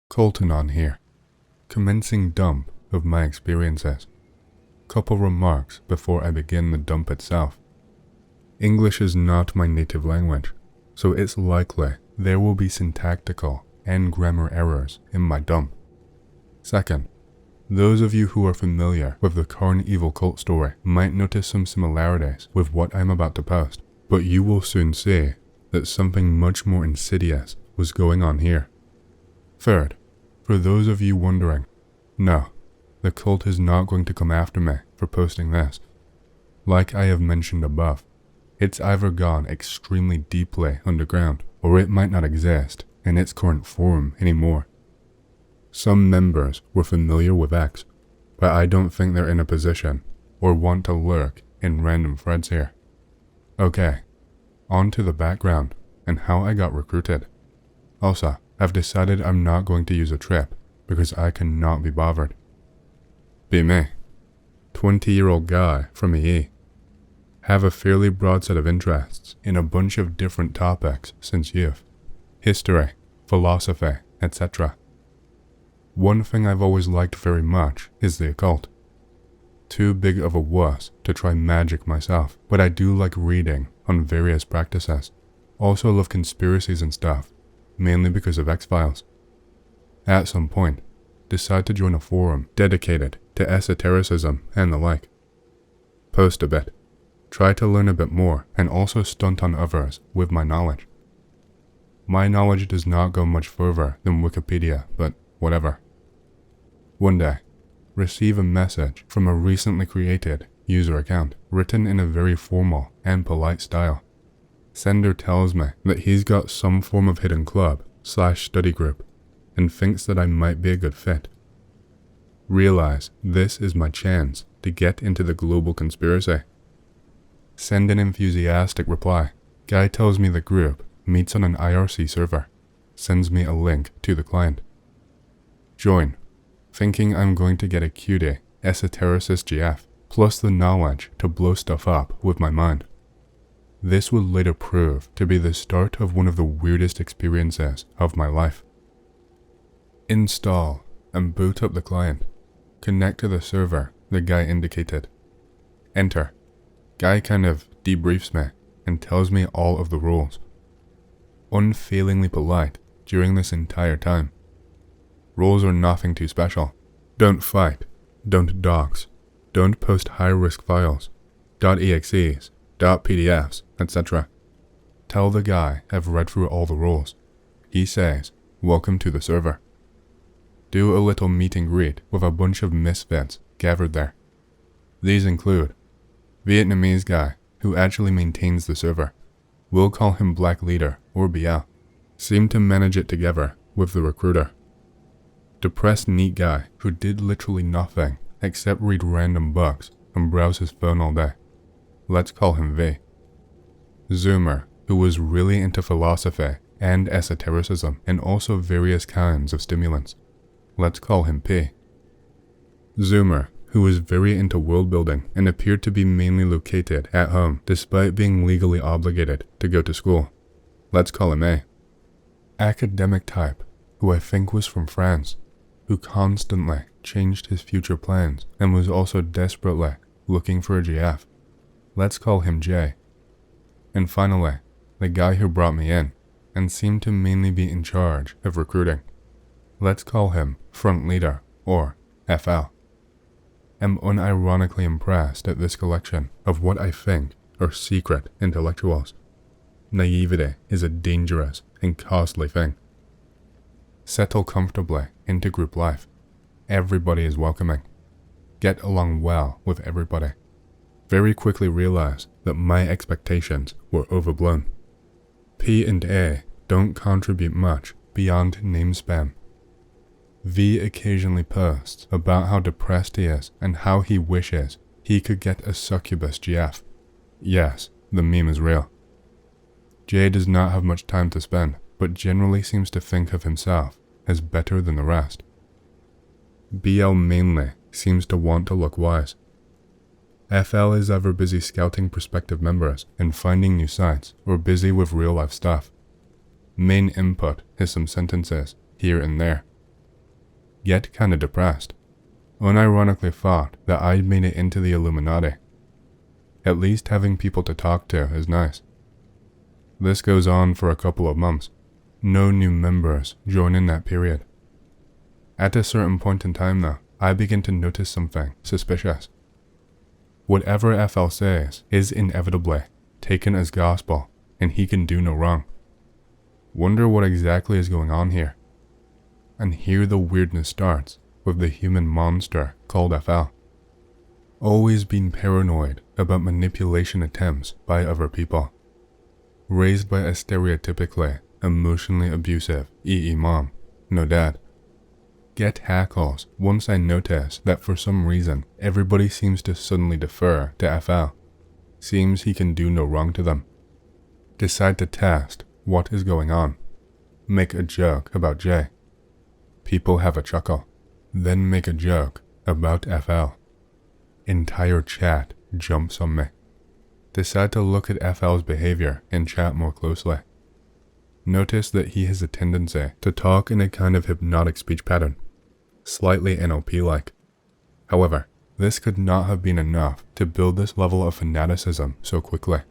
Colton on here. Commencing dump of my experiences. Couple remarks before I begin the dump itself. English is not my native language, so it's likely there will be syntactical and grammar errors in my dump. Second, those of you who are familiar with the Karn Evil cult story might notice some similarities with what I'm about to post, but you will soon see that something much more insidious was going on here. Third, for those of you wondering, no, the cult is not going to come after me for posting this. Like I have mentioned above, it's either gone extremely deeply underground, or it might not exist in its current form anymore. Some members were familiar with X, but I don't think they're in a position or want to lurk in random threads here. Okay, on to the background and how I got recruited. Also, I've decided I'm not going to use a trip because I cannot be bothered. Be me. 20-year-old guy from EE. Have a fairly broad set of interests in a bunch of different topics since youth. History, philosophy, etc. One thing I've always liked very much is the occult. Too big of a wuss to try magic myself, but I do like reading on various practices. Also love conspiracies and stuff, mainly because of X-Files. At some point, decide to join a forum dedicated to esotericism and the like. Post a bit, try to learn a bit more, and also stunt on others with my knowledge. My knowledge does not go much further than Wikipedia, but whatever. One day, receive a message from a recently created user account, written in a very formal and polite style. Sender tells me that he's got some form of hidden club/study group, and thinks that I might be a good fit. Realize this is my chance to get into the global conspiracy. Send an enthusiastic reply. Guy tells me the group meets on an IRC server. Sends me a link to the client. Join, thinking I'm going to get a cutie esotericist GF, plus the knowledge to blow stuff up with my mind. This would later prove to be the start of one of the weirdest experiences of my life. Install and boot up the client. Connect to the server the guy indicated. Enter. Guy kind of debriefs me and tells me all of the rules. Unfailingly polite during this entire time. Rules are nothing too special. Don't fight, don't dox, don't post high-risk files, .exes, .pdfs, etc. Tell the guy I've read through all the rules. He says, welcome to the server. Do a little meet and greet with a bunch of misfits gathered there. These include Vietnamese guy who actually maintains the server. We'll call him Black Leader or BL. Seem to manage it together with the recruiter. Depressed neat guy who did literally nothing except read random books and browse his phone all day. Let's call him V. Zoomer, who was really into philosophy and esotericism and also various kinds of stimulants. Let's call him P. Zoomer, who was very into world building and appeared to be mainly located at home despite being legally obligated to go to school. Let's call him A. Academic type, who I think was from France, who constantly changed his future plans and was also desperately looking for a GF. Let's call him J. And finally, the guy who brought me in and seemed to mainly be in charge of recruiting. Let's call him Front Leader or FL. Am unironically impressed at this collection of what I think are secret intellectuals. Naivety is a dangerous and costly thing. Settle comfortably into group life. Everybody is welcoming. Get along well with everybody. Very quickly realize that my expectations were overblown. P and A don't contribute much beyond name spam. V occasionally posts about how depressed he is and how he wishes he could get a succubus GF. Yes, the meme is real. J does not have much time to spend, but generally seems to think of himself as better than the rest. BL mainly seems to want to look wise. FL is either busy scouting prospective members and finding new sites or busy with real life stuff. Main input is some sentences here and there. get kinda depressed. Unironically thought that I'd made it into the Illuminati. At least having people to talk to is nice. This goes on for a couple of months. No new members join in that period. At a certain point in time though, I begin to notice something suspicious. Whatever FL says is inevitably taken as gospel, and he can do no wrong. Wonder what exactly is going on here. And here the weirdness starts with the human monster called FL. Always been paranoid about manipulation attempts by other people. Raised by a stereotypically emotionally abusive EE mom, no dad. Get hackles once I notice that for some reason everybody seems to suddenly defer to FL. Seems he can do no wrong to them. Decide to test what is going on. Make a joke about J. People have a chuckle. Then make a joke about FL. Entire chat jumps on me. Decide to look at FL's behavior in chat more closely. Notice that he has a tendency to talk in a kind of hypnotic speech pattern, slightly NLP-like. However, this could not have been enough to build this level of fanaticism so quickly.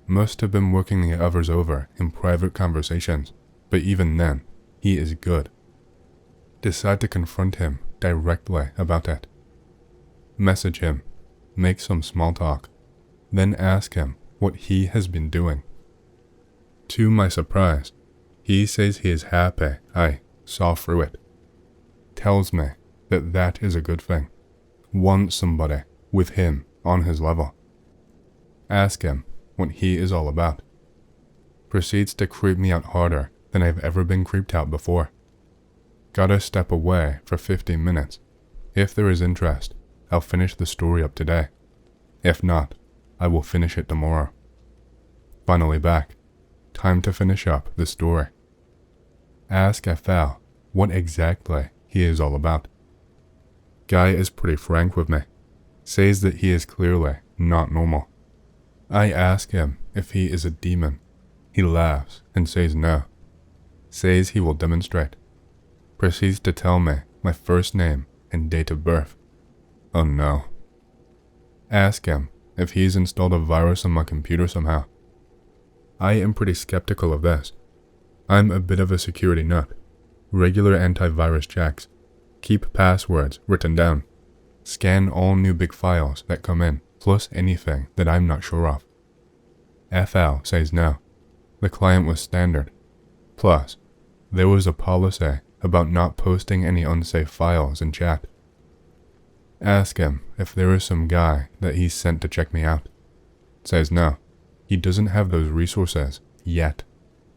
Must have been working the others over in private conversations, but even then, he is good. Decide to confront him directly about it. Message him, make some small talk, then ask him what he has been doing. To my surprise, he says he is happy I saw through it. Tells me that that is a good thing. Wants somebody with him on his level. Ask him what he is all about. Proceeds to creep me out harder than I've ever been creeped out before. Gotta step away for 15 minutes. If there is interest, I'll finish the story up today. If not, I will finish it tomorrow. Finally back. Time to finish up the story. Ask FL what exactly he is all about. Guy is pretty frank with me. Says that he is clearly not normal. I ask him if he is a demon. He laughs and says no. Says he will demonstrate. Proceeds to tell me my first name and date of birth. Oh no. Ask him if he's installed a virus on my computer somehow. I am pretty skeptical of this. I'm a bit of a security nut. Regular antivirus checks. Keep passwords written down. Scan all new big files that come in, plus anything that I'm not sure of. FL says no. The client was standard. Plus, there was a policy about not posting any unsafe files in chat. Ask him if there is some guy that he's sent to check me out. Says no. He doesn't have those resources yet.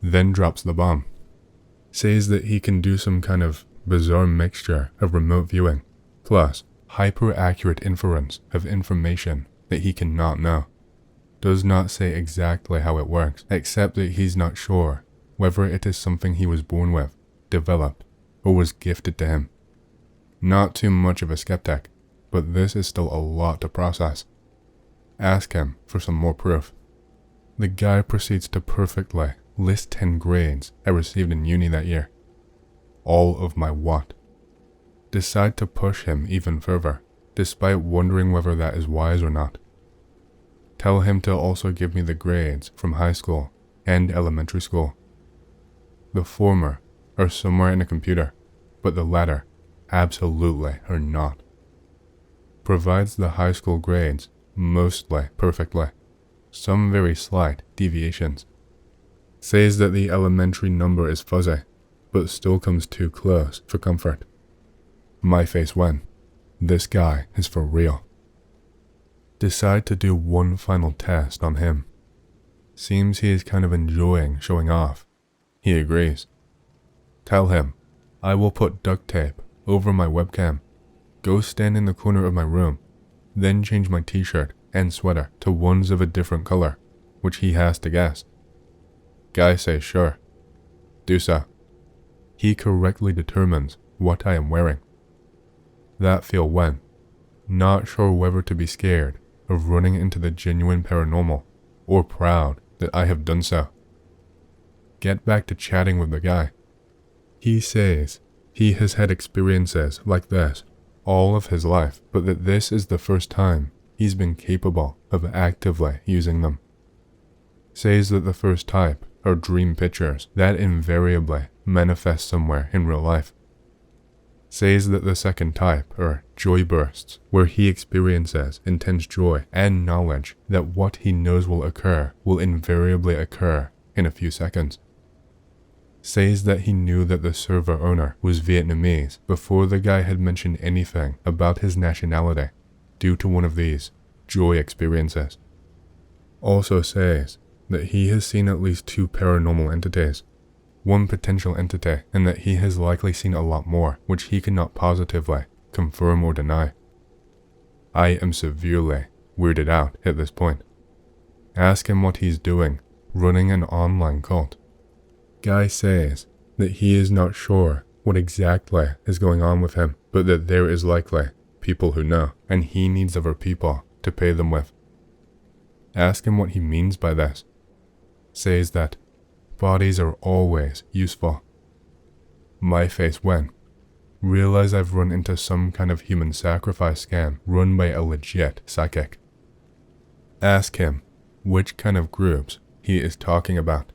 Then drops the bomb. Says that he can do some kind of bizarre mixture of remote viewing, plus hyper-accurate inference of information that he cannot know. Does not say exactly how it works, except that he's not sure whether it is something he was born with, developed, or was gifted to him. Not too much of a skeptic, but this is still a lot to process. Ask him for some more proof. The guy proceeds to perfectly list 10 grades I received in uni that year. All of my what? Decide to push him even further, despite wondering whether that is wise or not. Tell him to also give me the grades from high school and elementary school. The former are somewhere in a computer, but the latter absolutely are not. Provides the high school grades mostly perfectly, some very slight deviations. Says that the elementary number is fuzzy, but still comes too close for comfort. My face when. This guy is for real. Decide to do one final test on him. Seems he is kind of enjoying showing off. He agrees. Tell him, I will put duct tape over my webcam, go stand in the corner of my room, then change my t-shirt and sweater to ones of a different color, which he has to guess. Guy says sure. Do so. He correctly determines what I am wearing. That feel when. Not sure whether to be scared of running into the genuine paranormal or proud that I have done so. Get back to chatting with the guy. He says he has had experiences like this all of his life, but that this is the first time he's been capable of actively using them. Says that the first type are dream pictures that invariably manifest somewhere in real life. Says that the second type are joy bursts, where he experiences intense joy and knowledge that what he knows will occur will invariably occur in a few seconds. Says that he knew that the server owner was Vietnamese before the guy had mentioned anything about his nationality due to one of these joy experiences. Also says that he has seen at least 2 paranormal entities, one potential entity, and that he has likely seen a lot more which he cannot positively confirm or deny. I am severely weirded out at this point. Ask him what he's doing, running an online cult. Guy says that he is not sure what exactly is going on with him, but that there is likely people who know, and he needs other people to pay them with. Ask him what he means by this. Says that bodies are always useful. My face went. Realize I've run into some kind of human sacrifice scam run by a legit psychic. Ask him which kind of groups he is talking about.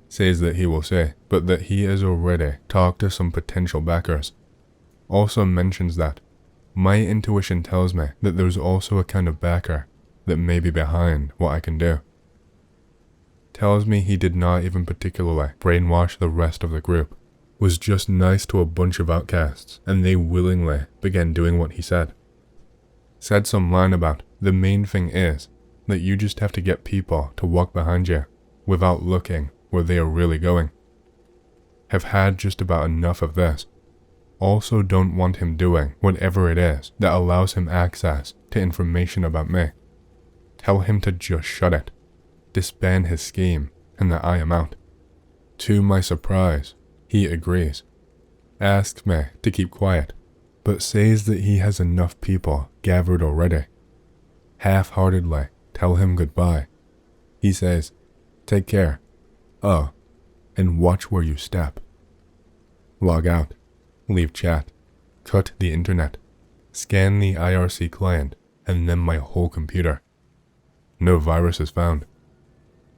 Says that he will say, but that he has already talked to some potential backers. Also mentions that my intuition tells me that there's also a kind of backer that may be behind what I can do. Tells me he did not even particularly brainwash the rest of the group, was just nice to a bunch of outcasts, and they willingly began doing what he said. Said some line about, the main thing is that you just have to get people to walk behind you without looking where they are really going. Have had just about enough of this. Also don't want him doing whatever it is that allows him access to information about me. Tell him to just shut it. Disband his scheme, and that I am out. To my surprise, he agrees. Asks me to keep quiet, but says that he has enough people gathered already. Half-heartedly tell him goodbye. He says, take care. Oh, and watch where you step. Log out. Leave chat. Cut the internet. Scan the IRC client, and then my whole computer. No virus is found.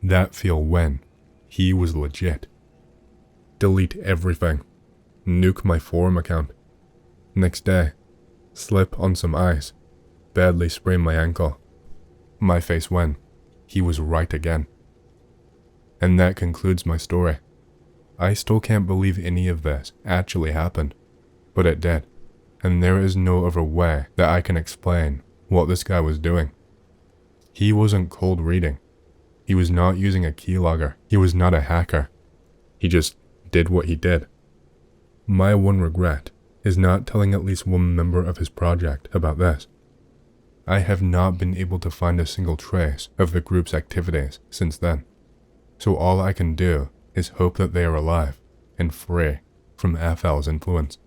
That feel when he was legit. Delete everything. Nuke my forum account. Next day, slip on some ice. Badly sprain my ankle. My face when he was right again. And that concludes my story. I still can't believe any of this actually happened, but it did, and there is no other way that I can explain what this guy was doing. He wasn't cold reading. He was not using a keylogger. He was not a hacker. He just did what he did. My one regret is not telling at least one member of his project about this. I have not been able to find a single trace of the group's activities since then. So all I can do is hope that they are alive and free from FL's influence.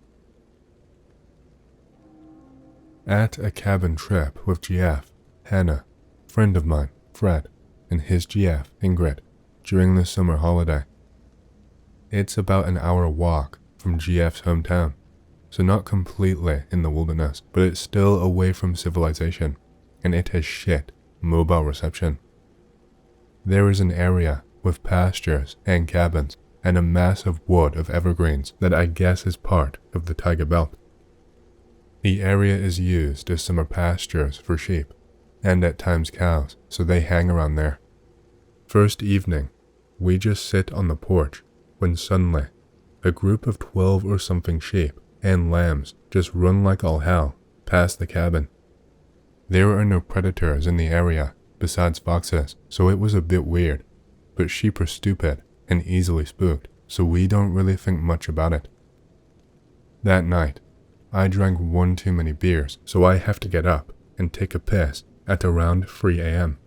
At a cabin trip with GF, Hannah, friend of mine, Fred, and his GF, Ingrid, during the summer holiday. It's about an hour walk from GF's hometown, so not completely in the wilderness, but it's still away from civilization, and it has shit mobile reception. There is an area with pastures and cabins, and a massive wood of evergreens that I guess is part of the taiga belt. The area is used as summer pastures for sheep, and at times cows, so they hang around there. First evening, we just sit on the porch, when suddenly, a group of 12 or something sheep and lambs just run like all hell past the cabin. There are no predators in the area besides foxes, so it was a bit weird, but sheep are stupid and easily spooked, so we don't really think much about it. That night, I drank one too many beers, so I have to get up and take a piss at around 3 a.m.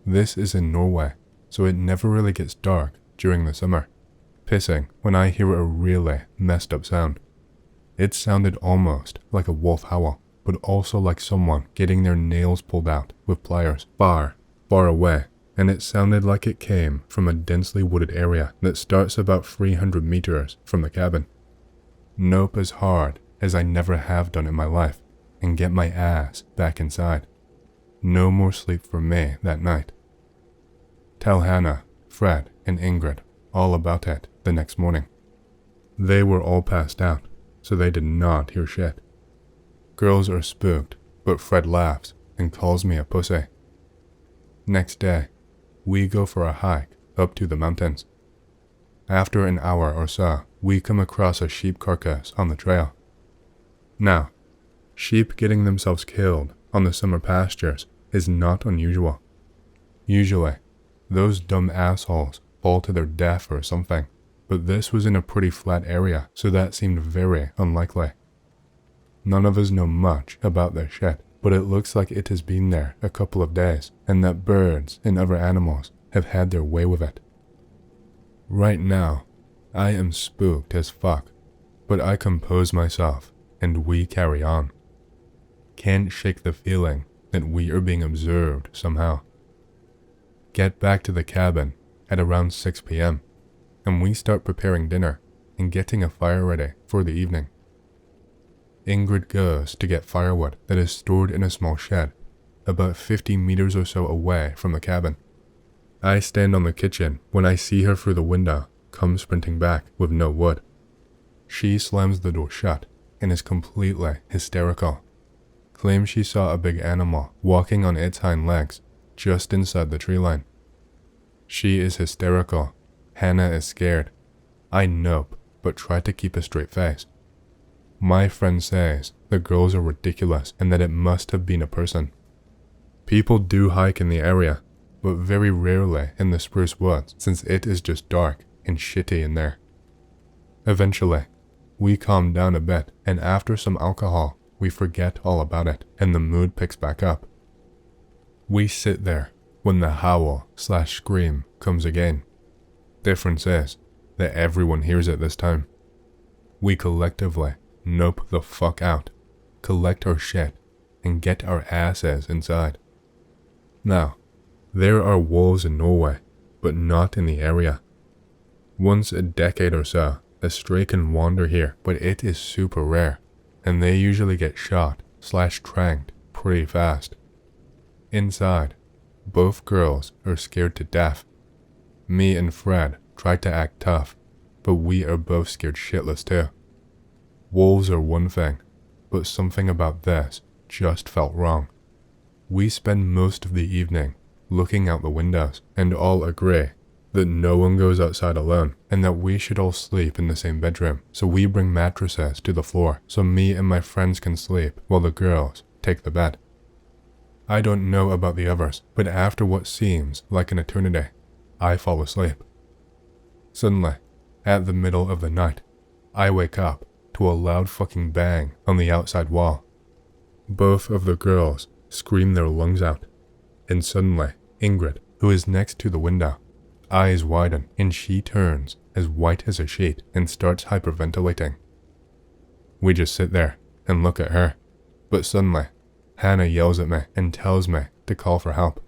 This is in Norway, so it never really gets dark during the summer. Pissing when I hear a really messed up sound. It sounded almost like a wolf howl, but also like someone getting their nails pulled out with pliers far, far away, and it sounded like it came from a densely wooded area that starts about 300 meters from the cabin. nope as hard as I never have done in my life, and get my ass back inside. No more sleep for me that night. Tell Hannah, Fred, and Ingrid all about it the next morning. They were all passed out, so they did not hear shit. Girls are spooked, but Fred laughs and calls me a pussy. Next day, we go for a hike up to the mountains. After an hour or so, we come across a sheep carcass on the trail. Now, sheep getting themselves killed on the summer pastures is not unusual. Usually, those dumb assholes fall to their death or something, but this was in a pretty flat area, so that seemed very unlikely. None of us know much about this shit, but it looks like it has been there a couple of days, and that birds and other animals have had their way with it. Right now, I am spooked as fuck, but I compose myself and we carry on. Can't shake the feeling that we are being observed somehow. Get back to the cabin at around 6 p.m. and we start preparing dinner and getting a fire ready for the evening. Ingrid goes to get firewood that is stored in a small shed, about 50 meters or so away from the cabin. I stand on the kitchen when I see her through the window come sprinting back with no wood. She slams the door shut and is completely hysterical. Claims she saw a big animal walking on its hind legs just inside the tree line. She is hysterical. Hannah is scared. I nope, but try to keep a straight face. My friend says the girls are ridiculous and that it must have been a person. People do hike in the area, but very rarely in the spruce woods since it is just dark and shitty in there. Eventually, we calm down a bit, and after some alcohol, we forget all about it and the mood picks back up. We sit there when the howl/scream comes again. Difference is that everyone hears it this time. We collectively nope the fuck out, collect our shit, and get our asses inside. Now, there are wolves in Norway, but not in the area. Once a decade or so, a stray can wander here, but it is super rare, and they usually get shot/tranked pretty fast. Inside, both girls are scared to death. Me and Fred try to act tough, but we are both scared shitless too. Wolves are one thing, but something about this just felt wrong. We spend most of the evening looking out the windows and all agree that no one goes outside alone and that we should all sleep in the same bedroom, so we bring mattresses to the floor so me and my friends can sleep while the girls take the bed. I don't know about the others, but after what seems like an eternity, I fall asleep. Suddenly, at the middle of the night, I wake up to a loud fucking bang on the outside wall. Both of the girls scream their lungs out, and suddenly, Ingrid, who is next to the window, eyes widen and she turns as white as a sheet and starts hyperventilating. We just sit there and look at her, but suddenly, Hannah yells at me and tells me to call for help.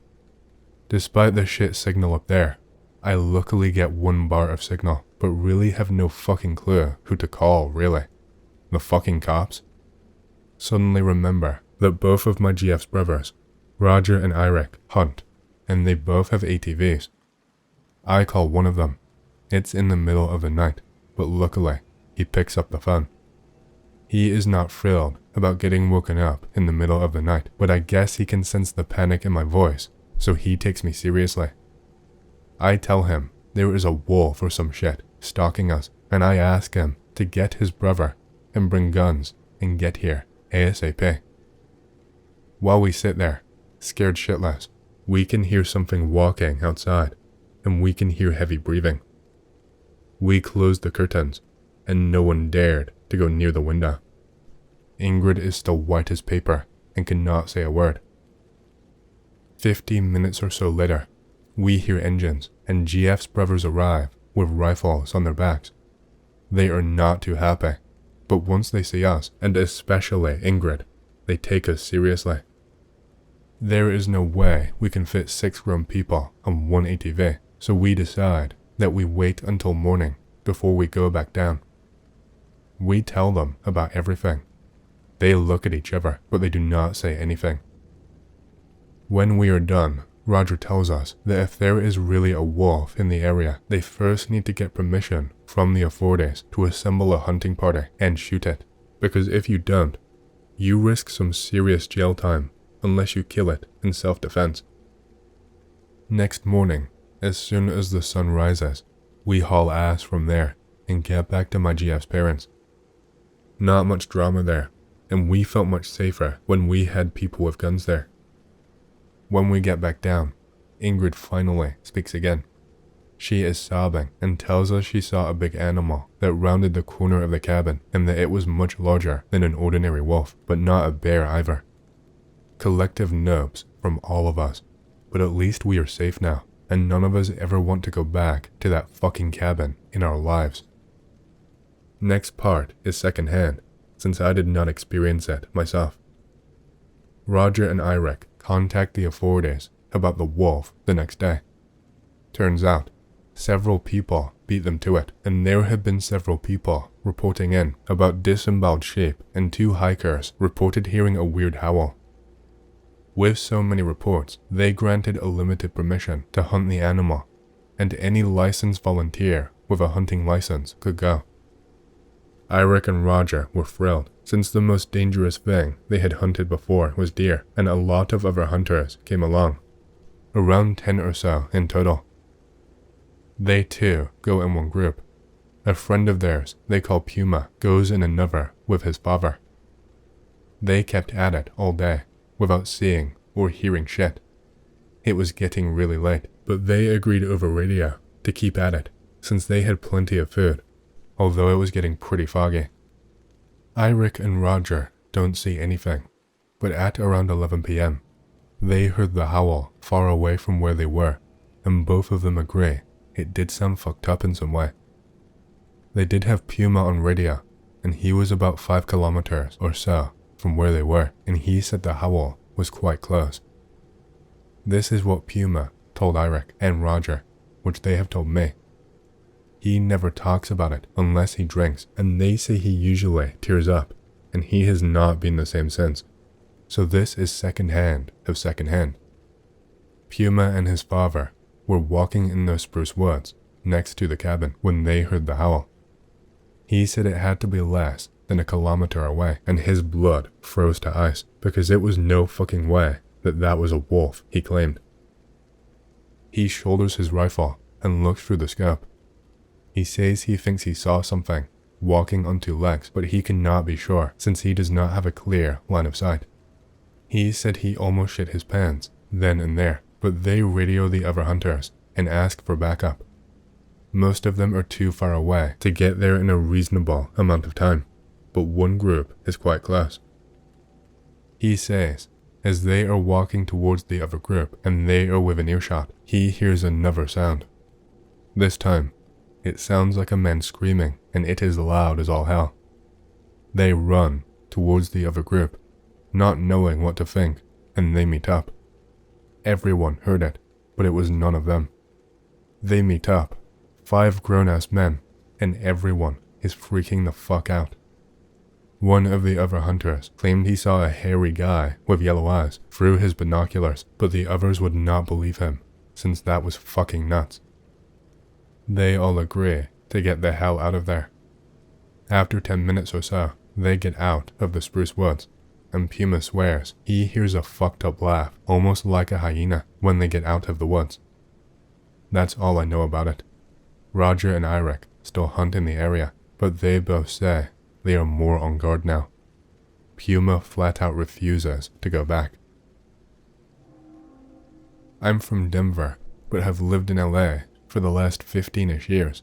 Despite the shit signal up there, I luckily get 1 bar of signal, but really have no fucking clue who to call, really. The fucking cops? Suddenly remember that both of my GF's brothers, Roger and Eirik, hunt, and they both have ATVs. I call one of them. It's in the middle of the night, but luckily, he picks up the phone. He is not thrilled about getting woken up in the middle of the night, but I guess he can sense the panic in my voice, so he takes me seriously. I tell him there is a wolf or some shit stalking us, and I ask him to get his brother and bring guns and get here ASAP. While we sit there, scared shitless, we can hear something walking outside, and we can hear heavy breathing. We closed the curtains, and no one dared to go near the window. Ingrid is still white as paper and cannot say a word. 15 minutes or so later, we hear engines, and GF's brothers arrive with rifles on their backs. They are not too happy, but once they see us, and especially Ingrid, they take us seriously. There is no way we can fit 6 grown people on 1 ATV, so we decide that we wait until morning before we go back down. We tell them about everything. They look at each other, but they do not say anything. When we are done, Roger tells us that if there is really a wolf in the area, they first need to get permission from the authorities to assemble a hunting party and shoot it, because if you don't, you risk some serious jail time unless you kill it in self-defense. Next morning, as soon as the sun rises, we haul ass from there and get back to my GF's parents. Not much drama there, and we felt much safer when we had people with guns there. When we get back down, Ingrid finally speaks again. She is sobbing and tells us she saw a big animal that rounded the corner of the cabin and that it was much larger than an ordinary wolf, but not a bear either. Collective nopes from all of us, but at least we are safe now, and none of us ever want to go back to that fucking cabin in our lives. Next part is secondhand, since I did not experience it myself. Roger and Eirik contact the authorities about the wolf the next day. Turns out, several people beat them to it, and there have been several people reporting in about disemboweled sheep, and 2 hikers reported hearing a weird howl. With so many reports, they granted a limited permission to hunt the animal, and any licensed volunteer with a hunting license could go. Eirik and Roger were thrilled, since the most dangerous thing they had hunted before was deer, and a lot of other hunters came along. Around 10 or so in total. They too go in one group. A friend of theirs they call Puma goes in another with his father. They kept at it all day, without seeing or hearing shit. It was getting really late, but they agreed over radio to keep at it, since they had plenty of food, although it was getting pretty foggy. Eirik and Roger don't see anything, but at around 11 p.m., they heard the howl far away from where they were, and both of them agree it did sound fucked up in some way. They did have Puma on radio, and he was about 5 kilometers or so from where they were, and he said the howl was quite close. This is what Puma told Eirik and Roger, which they have told me. He never talks about it unless he drinks, and they say he usually tears up, and he has not been the same since. So this is secondhand of secondhand. Puma and his father were walking in those spruce woods next to the cabin when they heard the howl. He said it had to be less than 1 kilometer away, and his blood froze to ice, because it was no fucking way that was a wolf, he claimed. He shoulders his rifle and looks through the scope. He says he thinks he saw something walking on 2 legs, but he cannot be sure since he does not have a clear line of sight. He said he almost shit his pants then and there, but they radio the other hunters and ask for backup. Most of them are too far away to get there in a reasonable amount of time, but one group is quite close. He says, as they are walking towards the other group and they are within earshot, he hears another sound. This time, it sounds like a man screaming, and it is loud as all hell. They run towards the other group, not knowing what to think, and they meet up. Everyone heard it, but it was none of them. They meet up, 5 grown-ass men, and everyone is freaking the fuck out. One of the other hunters claimed he saw a hairy guy with yellow eyes through his binoculars, but the others would not believe him, since that was fucking nuts. They all agree to get the hell out of there. After 10 minutes or so, they get out of the spruce woods, and Puma swears he hears a fucked up laugh, almost like a hyena, when they get out of the woods. That's all I know about it. Roger and Eirik still hunt in the area, but they both say they are more on guard now. Puma flat out refuses to go back. I'm from Denver, but have lived in LA for the last 15-ish years.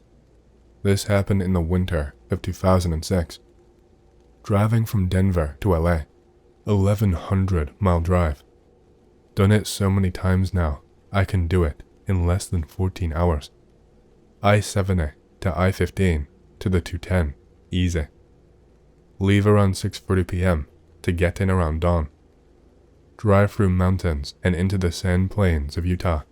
This happened in the winter of 2006. Driving from Denver to LA, 1,100-mile drive. Done it so many times now, I can do it in less than 14 hours. I-70 to I-15 to the 210, easy. Leave around 6:30 p.m. to get in around dawn. Drive through mountains and into the sand plains of Utah.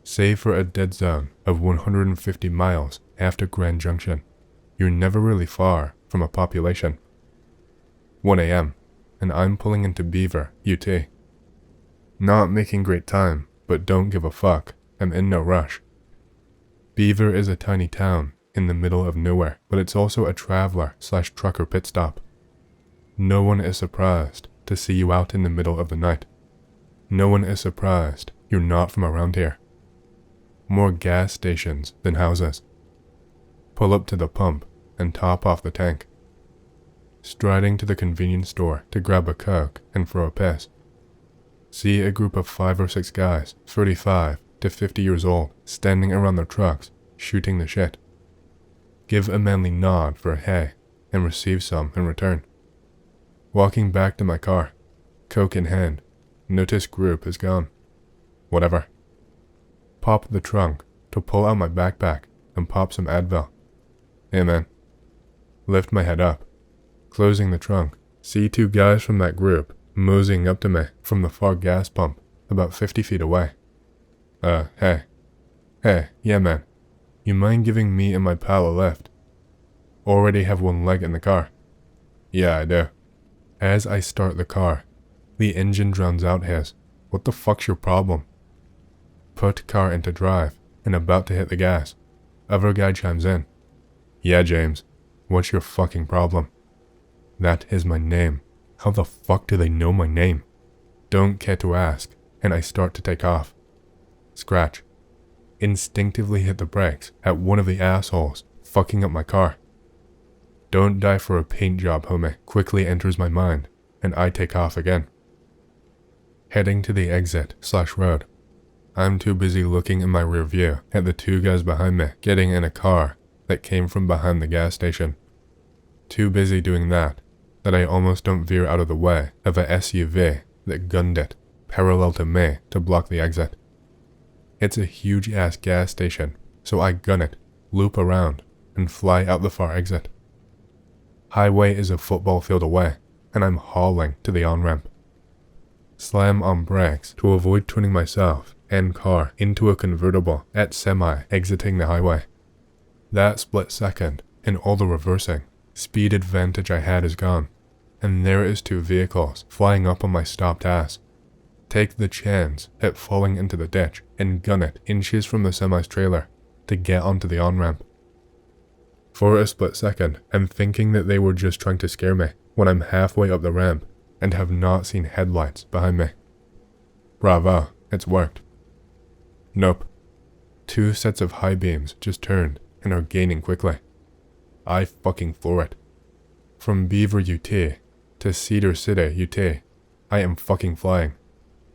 Save for a dead zone of 150 miles after Grand Junction. You're never really far from a population. 1 a.m., and I'm pulling into Beaver, UT. Not making great time, but don't give a fuck, I'm in no rush. Beaver is a tiny town in the middle of nowhere, but it's also a traveler/trucker pit stop. No one is surprised to see you out in the middle of the night. No one is surprised you're not from around here. More gas stations than houses. Pull up to the pump and top off the tank. Striding to the convenience store to grab a Coke and throw a piss. See a group of 5 or 6 guys, 35 to 50 years old, standing around their trucks, shooting the shit. Give a manly nod for a hey, and receive some in return. Walking back to my car, Coke in hand, notice group is gone. Whatever. Pop the trunk to pull out my backpack and pop some Advil. Hey man. Lift my head up. Closing the trunk, see 2 guys from that group moseying up to me from the far gas pump about 50 feet away. Hey. Hey, yeah man. You mind giving me and my pal a lift? Already have 1 leg in the car. Yeah, I do. As I start the car, the engine drowns out his. What the fuck's your problem? Put car into drive and about to hit the gas. Other guy chimes in. Yeah, James. What's your fucking problem? That is my name. How the fuck do they know my name? Don't care to ask, and I start to take off. Scratch. Instinctively hit the brakes at one of the assholes fucking up my car. Don't die for a paint job, homie, quickly enters my mind, and I take off again. Heading to the exit/road. I'm too busy looking in my rear view at the 2 guys behind me getting in a car that came from behind the gas station. Too busy doing that I almost don't veer out of the way of a SUV that gunned it parallel to me to block the exit. It's a huge ass gas station, so I gun it, loop around, and fly out the far exit. Highway is a football field away, and I'm hauling to the on-ramp. Slam on brakes to avoid turning myself and car into a convertible at semi exiting the highway. That split second, and all the reversing, speed advantage I had is gone, and there is 2 vehicles flying up on my stopped ass. Take the chance at falling into the ditch and gun it inches from the semi's trailer to get onto the on-ramp. For a split second, I'm thinking that they were just trying to scare me when I'm halfway up the ramp and have not seen headlights behind me. Bravo, it's worked. Nope. 2 sets of high beams just turned and are gaining quickly. I fucking floor it. From Beaver UT to Cedar City UT, I am fucking flying,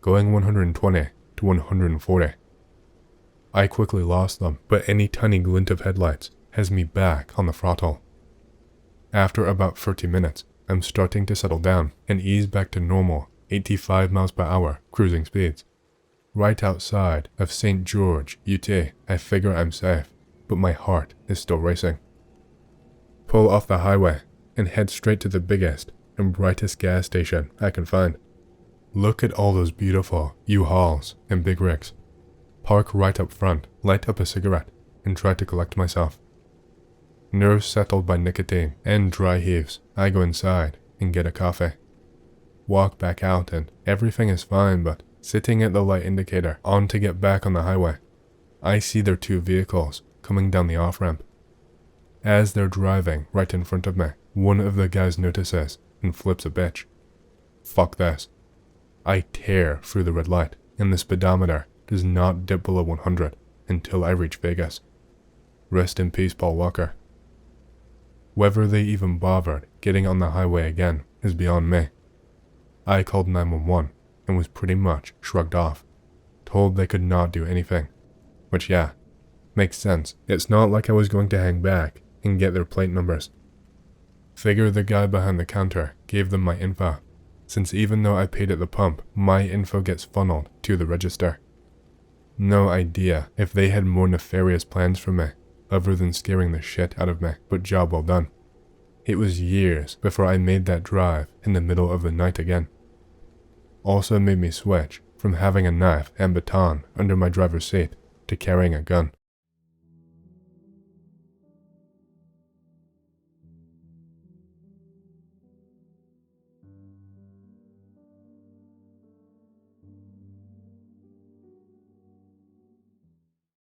going 120 to 140. I quickly lost them, but any tiny glint of headlights has me back on the throttle. After about 30 minutes, I'm starting to settle down and ease back to normal 85 miles per hour cruising speeds. Right outside of St. George, UT, I figure I'm safe, but my heart is still racing. Pull off the highway and head straight to the biggest and brightest gas station I can find. Look at all those beautiful U-Hauls and big rigs. Park right up front, light up a cigarette, and try to collect myself. Nerves settled by nicotine and dry heaves, I go inside and get a coffee. Walk back out and everything is fine, but sitting at the light indicator on to get back on the highway, I see their 2 vehicles coming down the off-ramp. As they're driving right in front of me, one of the guys notices and flips a bitch. Fuck this. I tear through the red light, and the speedometer does not dip below 100 until I reach Vegas. Rest in peace, Paul Walker. Whether they even bothered getting on the highway again is beyond me. I called 911 and was pretty much shrugged off, told they could not do anything. Which yeah, makes sense. It's not like I was going to hang back and get their plate numbers. Figure the guy behind the counter gave them my info, since even though I paid at the pump, my info gets funneled to the register. No idea if they had more nefarious plans for me, other than scaring the shit out of me, but job well done. It was years before I made that drive in the middle of the night again. Also made me switch from having a knife and baton under my driver's seat to carrying a gun.